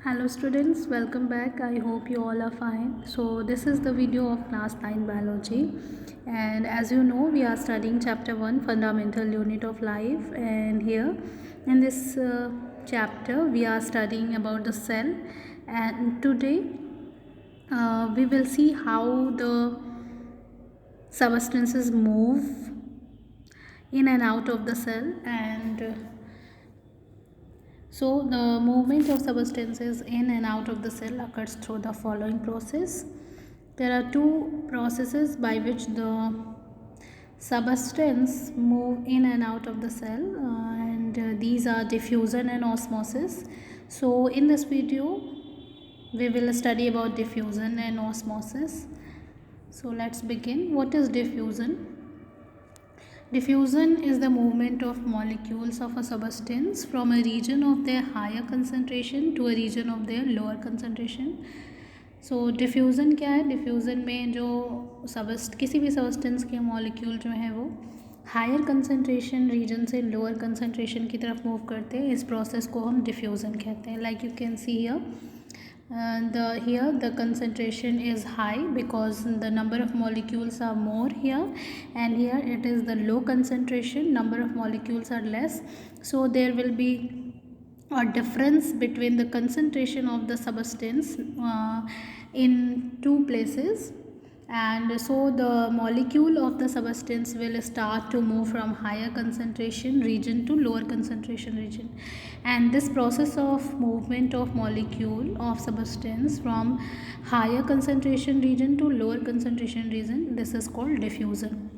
Hello students, welcome back. I hope you all are fine. So this is the video of class 9 biology, and as you know we are studying chapter 1 fundamental unit of life, and here in this chapter we are studying about the cell, and today we will see how the substances move in and out of the cell, and so the movement of substances in and out of the cell occurs through the following process. There are two processes by which the substance move in and out of the cell, and these are diffusion and osmosis. So in this video we will study about diffusion and osmosis. So let's begin. What is diffusion? Diffusion is the movement of molecules of a substance from a region of their higher concentration to a region of their lower concentration. So diffusion क्या है? diffusion में जो किसी भी substance के molecule जो है वो हायर कंसनट्रेशन रीजन से लोअर कंसनट्रेशन की तरफ मूव करते हैं, इस प्रोसेस को हम डिफ्यूज़न कहते हैं. Like you can see here here the concentration is high because the number of molecules are more here, and here it is the low concentration, number of molecules are less, so there will be a difference between the concentration of the substance in two places, and so the molecule of the substance will start to move from higher concentration region to lower concentration region, and this process of movement of molecule of substance from higher concentration region to lower concentration region, this is called diffusion.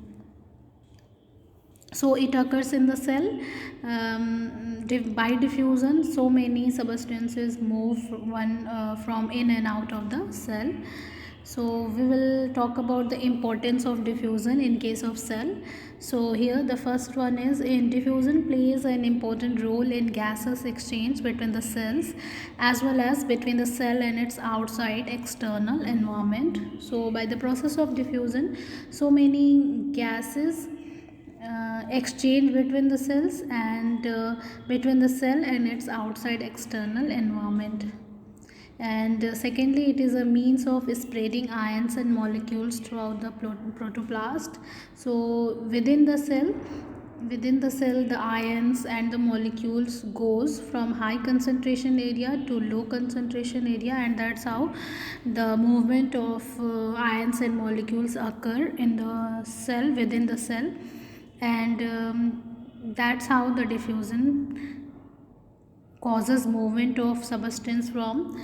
So it occurs in the cell. By diffusion so many substances move from in and out of the cell. So we will talk about the importance of diffusion in case of cell. So here the first one is, in diffusion plays an important role in gases exchange between the cells as well as between the cell and its outside external environment. So by the process of diffusion so many gases exchange between the cells and between the cell and its outside external environment. And secondly, it is a means of spreading ions and molecules throughout the protoplast. So within the cell the ions and the molecules goes from high concentration area to low concentration area, and that's how the movement of ions and molecules occur in the cell, within the cell, and that's how the diffusion causes movement of substance from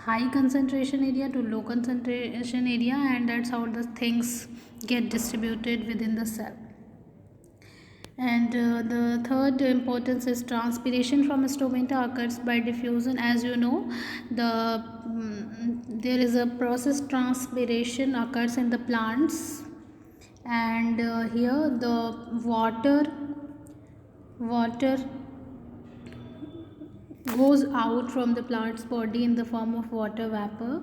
high concentration area to low concentration area, and that's how the things get distributed within the cell. And the third importance is transpiration from stomata occurs by diffusion. As you know, there is a process, transpiration occurs in the plants, and here the water goes out from the plant's body in the form of water vapor.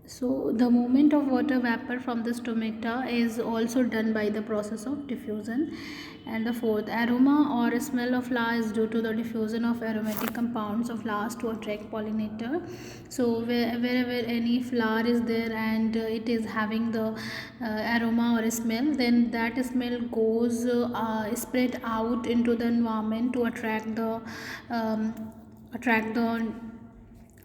So the movement of water vapor from the stomata is also done by the process of diffusion. And the fourth, aroma or smell of flower is due to the diffusion of aromatic compounds of flowers to attract pollinator. So wherever any flower is there and it is having the aroma or smell, then that smell goes spread out into the environment to attract the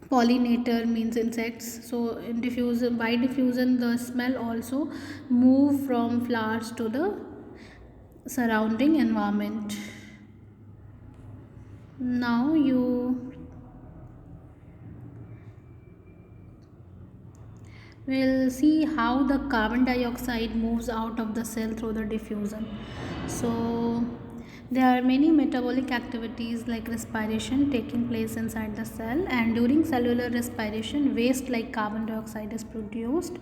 pollinator, means insects. So in diffusion, by diffusion the smell also move from flowers to the surrounding environment. Now you will see how the carbon dioxide moves out of the cell through the diffusion. So there are many metabolic activities like respiration taking place inside the cell, and during cellular respiration waste like carbon dioxide is produced,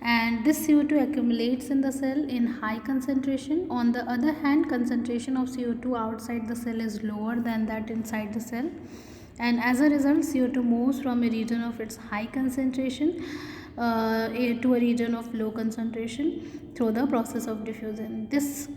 and this CO2 accumulates in the cell in high concentration. On the other hand, concentration of CO2 outside the cell is lower than that inside the cell, and as a result CO2 moves from a region of its high concentration to a region of low concentration through the process of diffusion. This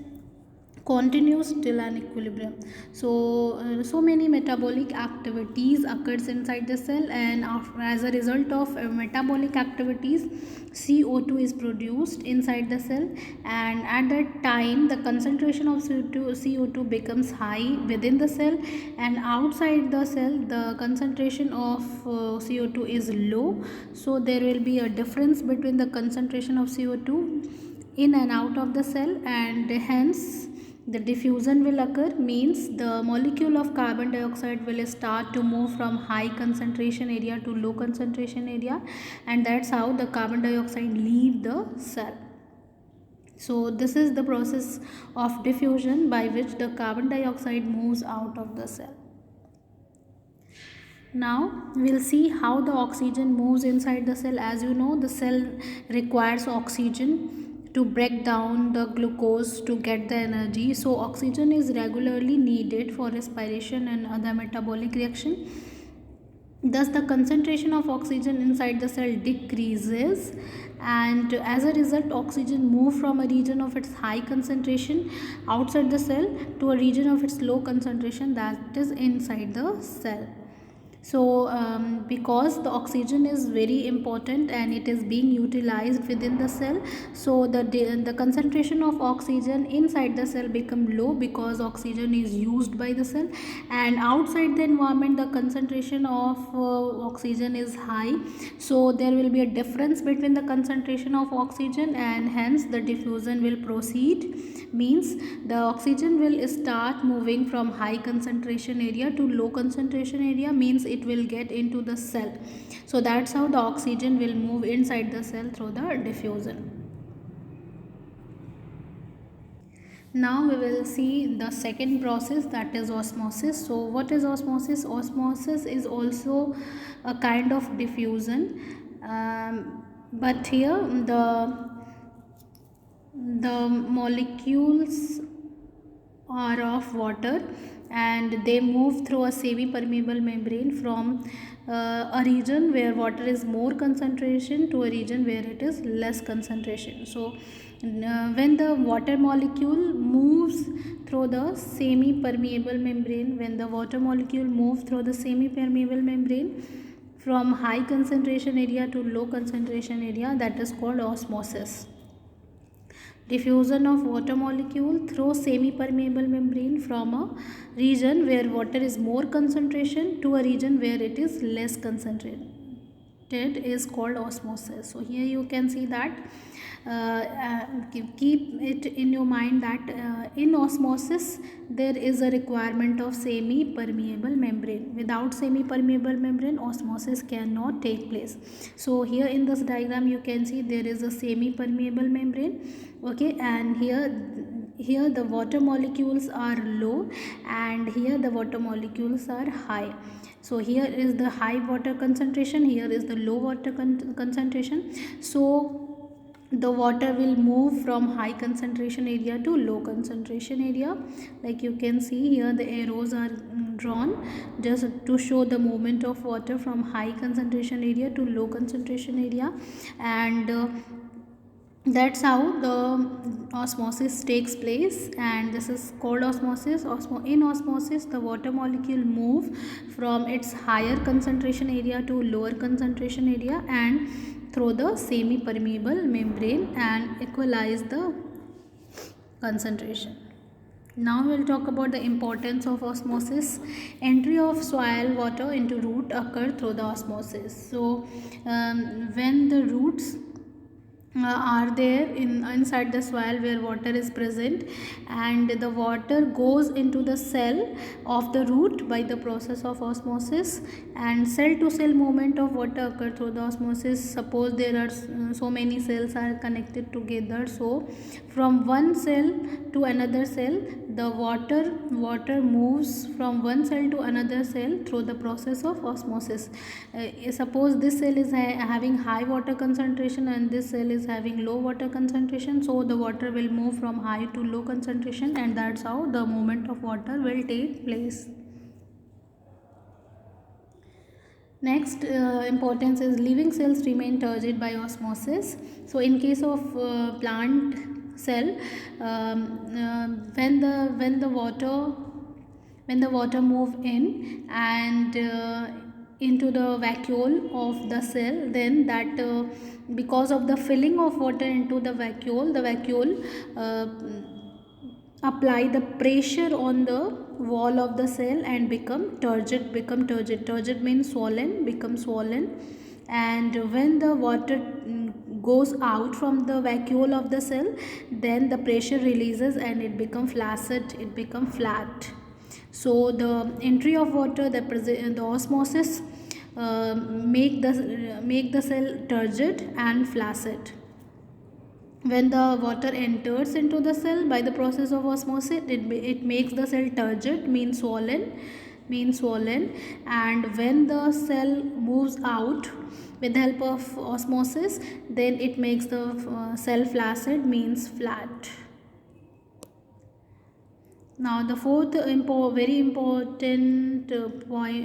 continuous till an equilibrium. So many metabolic activities occurs inside the cell, and as a result of metabolic activities, CO2 is produced inside the cell, and at that time the concentration of CO2 becomes high within the cell, and outside the cell the concentration of CO2 is low. So there will be a difference between the concentration of CO2 in and out of the cell, and hence the diffusion will occur, means the molecule of carbon dioxide will start to move from high concentration area to low concentration area, and that's how the carbon dioxide leave the cell. So this is the process of diffusion by which the carbon dioxide moves out of the cell. Now we'll see how the oxygen moves inside the cell. As you know, the cell requires oxygen to break down the glucose to get the energy. So oxygen is regularly needed for respiration and other metabolic reaction. Thus the concentration of oxygen inside the cell decreases, and as a result oxygen moves from a region of its high concentration outside the cell to a region of its low concentration, that is inside the cell. So because the oxygen is very important and it is being utilized within the cell, so the concentration of oxygen inside the cell become low because oxygen is used by the cell, and outside the environment the concentration of oxygen is high. So there will be a difference between the concentration of oxygen, and hence the diffusion will proceed, means the oxygen will start moving from high concentration area to low concentration area, means it will get into the cell. So that's how the oxygen will move inside the cell through the diffusion. Now we will see the second process, that is osmosis. So what is osmosis? Osmosis is also a kind of diffusion, but here the molecules are of water, and they move through a semi-permeable membrane from a region where water is more concentration to a region where it is less concentration. So when the water molecule moves through the semi-permeable membrane, from high concentration area to low concentration area, that is called osmosis. Diffusion of water molecule through semi-permeable membrane from a region where water is more concentration to a region where it is less concentrated is called osmosis. So here you can see that keep it in your mind that in osmosis there is a requirement of semi-permeable membrane. Without semi-permeable membrane, osmosis cannot take place. So here in this diagram you can see there is a semi-permeable membrane, okay, and here the water molecules are low, and here the water molecules are high. So here is the high water concentration, here is the low water concentration. So the water will move from high concentration area to low concentration area. Like you can see here the arrows are drawn just to show the movement of water from high concentration area to low concentration area, and that's how the osmosis takes place, and this is called osmosis. In osmosis the water molecule move from its higher concentration area to lower concentration area and through the semi-permeable membrane and equalize the concentration. Now we will talk about the importance of osmosis. Entry of soil water into root occur through the osmosis. So when the roots are there inside the soil where water is present, and the water goes into the cell of the root by the process of osmosis, and cell to cell movement of water occur through the osmosis. Suppose there are so many cells are connected together, so from one cell to another cell the water moves from one cell to another cell through the process of osmosis. Suppose this cell is having high water concentration and this cell is having low water concentration, so the water will move from high to low concentration, and that's how the movement of water will take place. Next importance is living cells remain turgid by osmosis. So in case of plant cell, when the water move in and into the vacuole of the cell, then that because of the filling of water into the vacuole uh, apply the pressure on the wall of the cell and become turgid means swollen, become swollen. And when the water goes out from the vacuole of the cell, then the pressure releases and it become flaccid, it become flat. So the entry of water, the osmosis make the cell turgid and flaccid. When the water enters into the cell by the process of osmosis, it makes the cell turgid, means swollen. And when the cell moves out with the help of osmosis, then it makes the cell flaccid, means flat. Now the fourth very important point,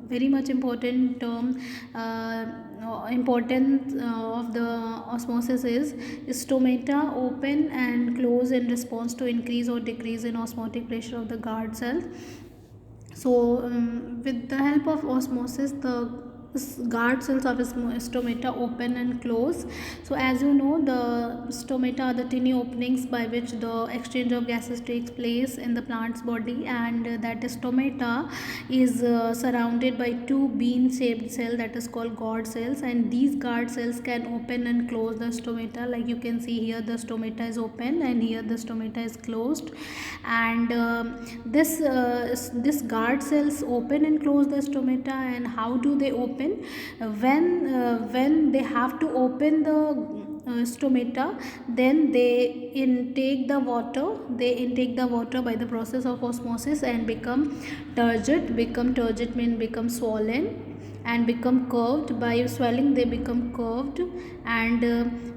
very much important term, importance of the osmosis is stomata open and close in response to increase or decrease in osmotic pressure of the guard cells. So with the help of osmosis, the guard cells of stomata open and close. So as you know, the stomata are the tiny openings by which the exchange of gases takes place in the plant's body, and that stomata is surrounded by two bean shaped cells, that is called guard cells, and these guard cells can open and close the stomata. Like you can see here, the stomata is open and here the stomata is closed. And this guard cells open and close the stomata. And how do they open? When they have to open the stomata, then they intake the water by the process of osmosis and become turgid means become swollen, and become curved. By swelling they become curved, and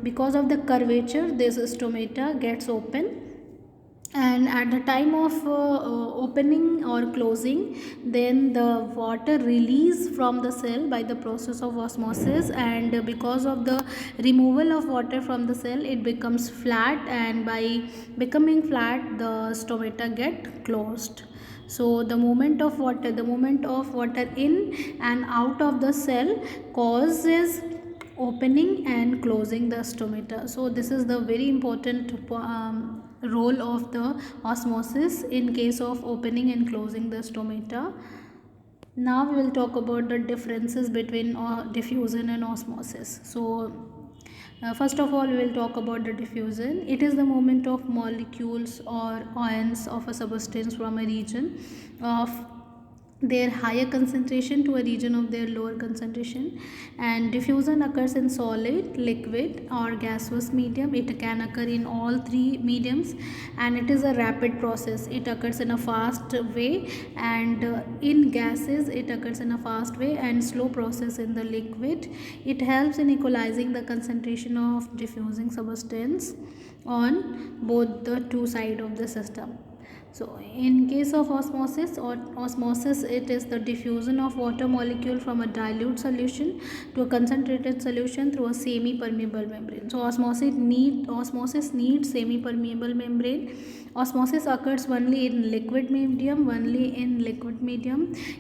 because of the curvature this stomata gets open. And at the time of opening or closing, then the water release from the cell by the process of osmosis, and because of the removal of water from the cell, it becomes flat, and by becoming flat the stomata get closed. So the movement of water in and out of the cell causes opening and closing the stomata. So this is the very important role of the osmosis in case of opening and closing the stomata. Now we will talk about the differences between diffusion and osmosis. So first of all, we will talk about the diffusion. It is the movement of molecules or ions of a substance from a region of their higher concentration to a region of their lower concentration. And diffusion occurs in solid, liquid or gaseous medium. It can occur in all three mediums, and it is a rapid process. It occurs in a fast way, and in gases it occurs in a fast way, and slow process in the liquid. It helps in equalizing the concentration of diffusing substance on both the two sides of the system. So in case of osmosis, it is the diffusion of water molecule from a dilute solution to a concentrated solution through a semi-permeable membrane. So osmosis needs semi-permeable membrane. Osmosis occurs only in liquid medium.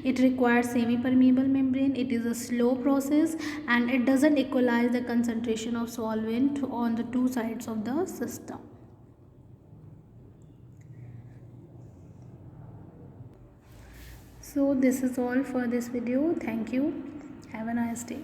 It requires semi-permeable membrane. It is a slow process, and it doesn't equalize the concentration of solvent on the two sides of the system. So this is all for this video. Thank you. Have a nice day.